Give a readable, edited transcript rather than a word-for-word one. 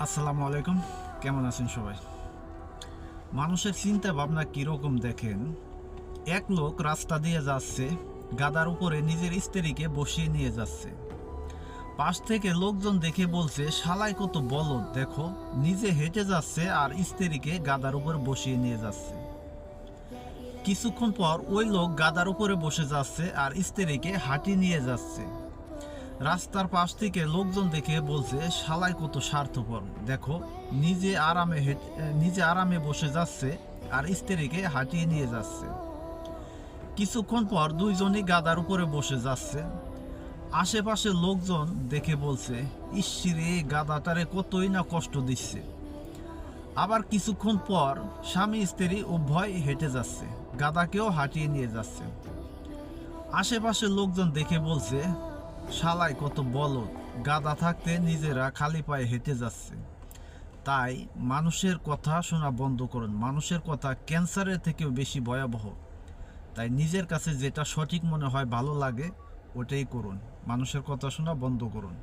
আসসালামু আলাইকুম। কেমন আছেন সবাই? মানুষের চিন্তা ভাবনা কিরকম দেখেন। এক লোক রাস্তা দিয়ে যাচ্ছে, গাদার উপরে নিজের স্ত্রীকে বসিয়ে নিয়ে যাচ্ছে। পাশ থেকে লোকজন দেখে বলছে, শালাই কত বলদ, দেখো নিজে হেঁটে যাচ্ছে আর স্ত্রীকে গাদার উপর বসিয়ে নিয়ে যাচ্ছে। কিছুক্ষণ পর ওই লোক গাদার উপরে বসে যাচ্ছে আর স্ত্রীকে হাঁটিয়ে নিয়ে যাচ্ছে। রাস্তার পাশ থেকে লোকজন দেখে বলছে, শালাই কত স্বার্থপর, দেখো নিজে আরামে বসে যাচ্ছে আর স্ত্রীকে হাঁটিয়ে নিয়ে যাচ্ছে। কিছুক্ষণ পর দুইজনই গাদার উপরে বসে যাচ্ছে। আশেপাশে লোকজন দেখে বলছে, ইশ্বিরে গাদাটারে কতই না কষ্ট দিচ্ছে। আবার কিছুক্ষণ পর স্বামী স্ত্রী উভয় হেঁটে যাচ্ছে, গাদাকেও হাঁটিয়ে নিয়ে যাচ্ছে। আশেপাশে লোকজন দেখে বলছে, শালায় কত বলদ, গাদা থাকতে নিজেরা খালি পায়ে হেঁটে যাচ্ছে। তাই মানুষের কথা শোনা বন্ধ করুন। মানুষের কথা ক্যান্সারের থেকেও বেশি ভয়াবহ। তাই নিজের কাছে যেটা সঠিক মনে হয়, ভালো লাগে, ওটাই করুন। মানুষের কথা শোনা বন্ধ করুন।